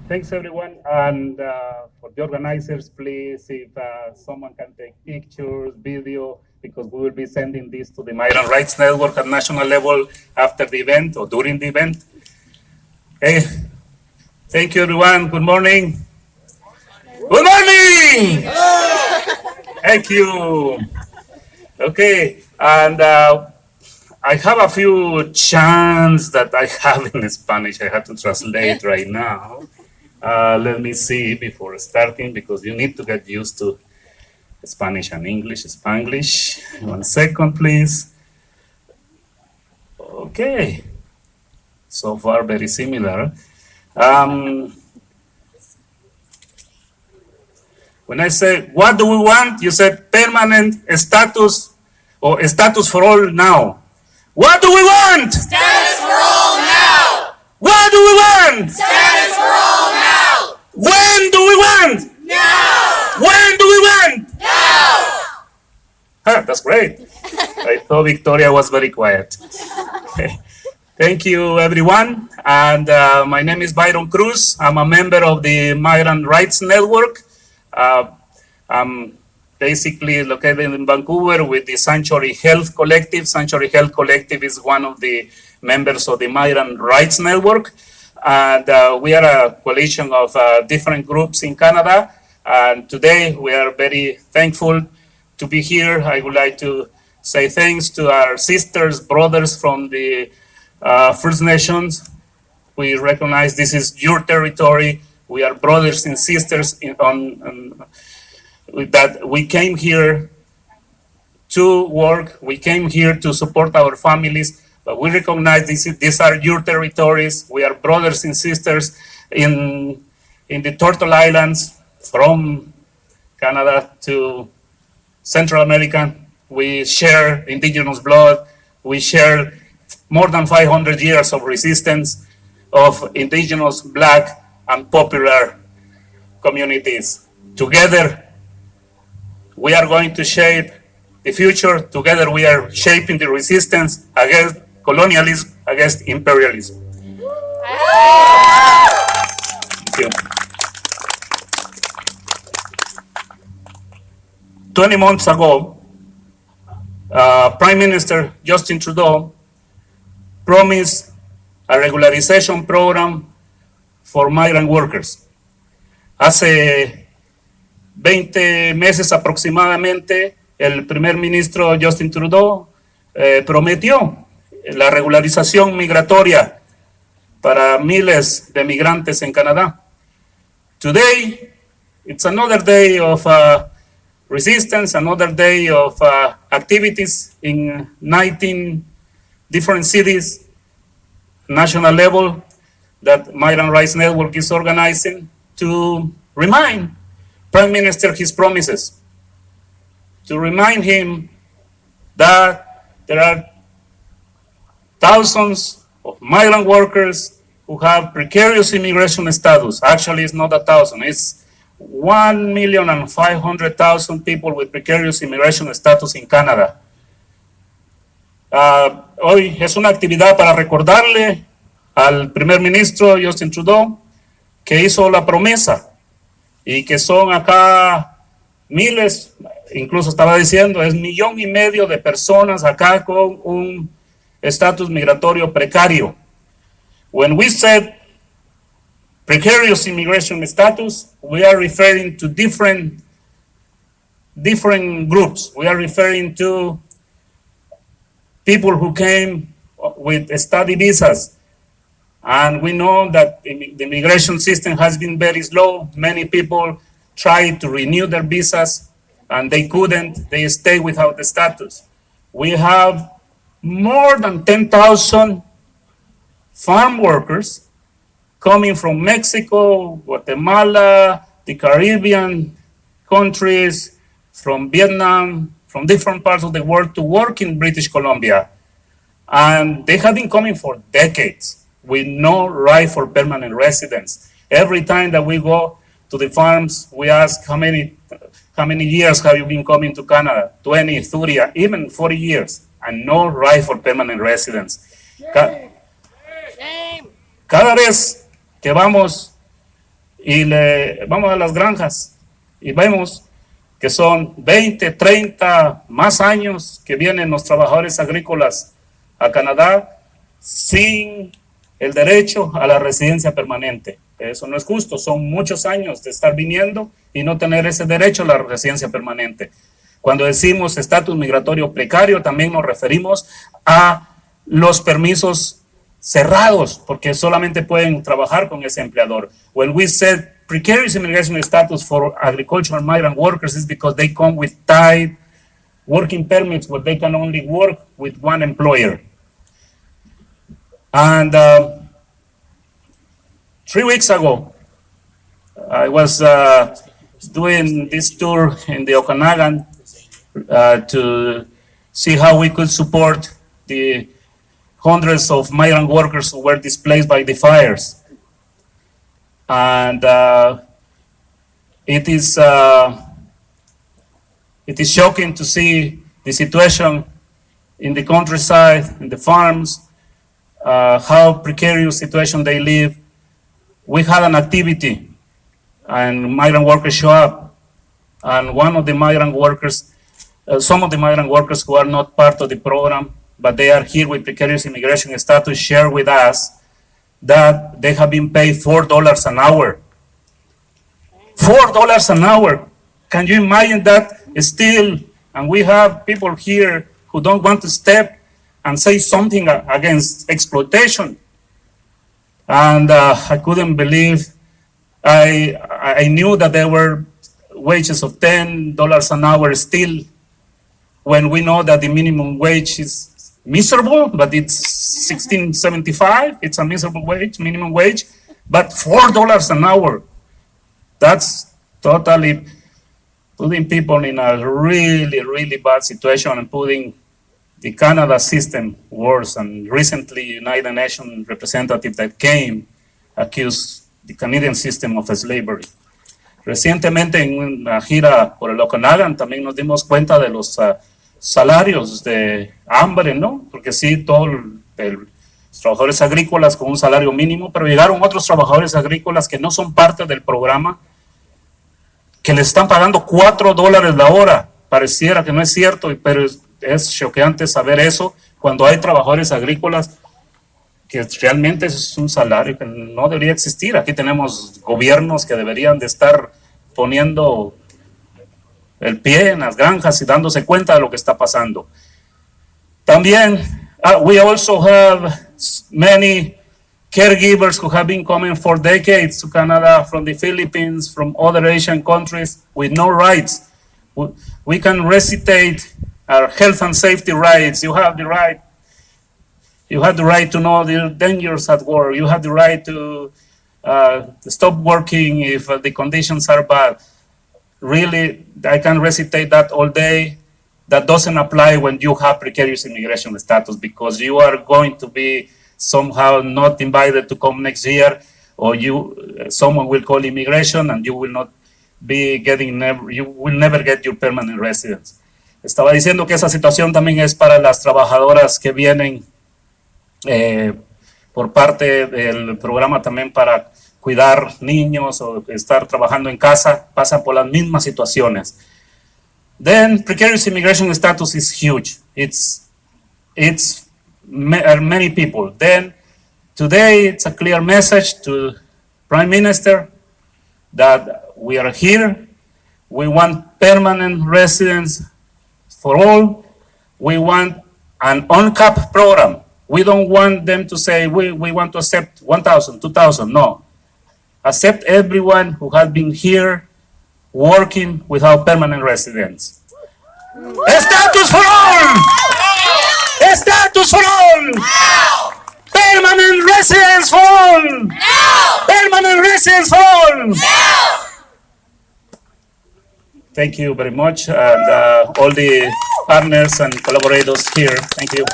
Thanks, everyone. And for the organizers, please, if someone can take pictures, video, because we will be sending this to the Migrant Rights Network at national level after the event or during the event. Hey, thank you, everyone. Good morning. Good morning. Thank you. Okay, and I have a few chants that I have in Spanish. I have to translate right now. Let me see before starting because you need to get used to Spanish and English. Spanglish. 1 second, please. Okay. So far, very similar. When I say, what do we want? You said permanent status or status for all now. What do we want? Status for all now! What do we want? Status for all now! When do we want? Now! When do we want? Now! That's great. I thought Victoria was very quiet. Thank you, everyone. And my name is Byron Cruz. I'm a member of the Migrant Rights Network. I'm basically located in Vancouver with the Sanctuary Health Collective. Sanctuary Health Collective is one of the members of the Migrant Rights Network. And we are a coalition of different groups in Canada. And today we are very thankful to be here. I would like to say thanks to our sisters, brothers from the First Nations. We recognize this is your territory. We are brothers and sisters that we came here to work. We came here to support our families, but we recognize these are your territories. We are brothers and sisters in the Turtle Islands, from Canada to Central America. We share indigenous blood. We share more than 500 years of resistance of indigenous, Black, and popular communities. Together, we are going to shape the future. Together, we are shaping the resistance against colonialism, against imperialism. Thank you. 20 months ago, Prime Minister Justin Trudeau promised a regularization program for migrant workers. Hace 20 meses aproximadamente, el primer ministro Justin Trudeau prometió la regularización migratoria para miles de migrantes en Canadá. Today, it's another day of resistance, another day of activities in 19 different cities, national level, that Migrant Rights Network is organizing to remind Prime Minister his promises, to remind him that there are thousands of migrant workers who have precarious immigration status. Actually, it's not 1,000, it's 1,500,000 people with precarious immigration status in Canada. Hoy es una actividad para recordarle al primer ministro Justin Trudeau que hizo la promesa y que son acá miles, incluso estaba diciendo, es 1,5 millones de personas acá con un estatus migratorio precario. When we said precarious immigration status, we are referring to different groups. We are referring to people who came with study visas. And we know that the immigration system has been very slow. Many people tried to renew their visas and they couldn't. They stay without the status. We have more than 10,000 farm workers coming from Mexico, Guatemala, the Caribbean countries, from Vietnam, from different parts of the world to work in British Columbia. And they have been coming for decades with no right for permanent residence. Every time that we go to the farms, we ask how many years have you been coming to Canada? 20, 30, even 40 years, and no right for permanent residence. Cada vez que vamos y vamos a las granjas y vemos que son 20, 30 más años que vienen los trabajadores agrícolas a Canadá sin el derecho a la residencia permanente. Eso no es justo, son muchos años de estar viniendo y no tener ese derecho a la residencia permanente. Cuando decimos estatus migratorio precario, también nos referimos a los permisos cerrados, porque solamente pueden trabajar con ese empleador. When we said precarious immigration status for agricultural migrant workers is because they come with tied working permits where they can only work with one employer. And 3 weeks ago, I was doing this tour in the Okanagan to see how we could support the hundreds of migrant workers who were displaced by the fires. And it is shocking to see the situation in the countryside, in the farms, how precarious situation they live. We had an activity and migrant workers show up, and one of the migrant workers, some of the migrant workers who are not part of the program, but they are here with precarious immigration status, share with us that they have been paid $4 an hour. $4 an hour. Can you imagine that still? And we have people here who don't want to step and say something against exploitation. And I couldn't believe, I knew that there were wages of $10 an hour still, when we know that the minimum wage is miserable, but it's $16.75. It's a miserable wage, minimum wage, but $4 an hour. That's totally putting people in a really, really bad situation and putting the Canada system worse. And recently, United Nations representative that came accused the Canadian system of slavery. Recientemente, en una gira por el Okanagan, también nos dimos cuenta de los salarios de hambre, ¿no? Porque sí, todos los trabajadores agrícolas con un salario mínimo, pero llegaron otros trabajadores agrícolas que no son parte del programa, que les están pagando $4 la hora. Pareciera que no es cierto, pero es choqueante saber eso cuando hay trabajadores agrícolas que realmente es un salario que no debería existir. Aquí tenemos gobiernos que deberían de estar poniendo el pie en las granjas y dándose cuenta de lo que está pasando. También, we also have many caregivers who have been coming for decades to Canada from the Philippines, from other Asian countries with no rights. We can recitate our health and safety rights. You have the right. You have the right to know the dangers at work. You have the right to stop working if the conditions are bad. Really, I can recitate that all day. That doesn't apply when you have precarious immigration status, because you are going to be somehow not invited to come next year, or someone will call immigration and you will not be you will never get your permanent residence. Estaba diciendo que esa situación también es para las trabajadoras que vienen por parte del programa también para cuidar niños o estar trabajando en casa, pasan por las mismas situaciones. Then precarious immigration status is huge. It's many people. Then today it's a clear message to Prime Minister that we are here. We want permanent residence for all. We want an uncapped program. We don't want them to say we want to accept 1,000, 2,000. No. Accept everyone who has been here working without permanent residence. Status for all! Status for all! Now! Permanent residence for all! Now! Permanent residence for all! Now! Thank you very much, and all the partners and collaborators here. Thank you.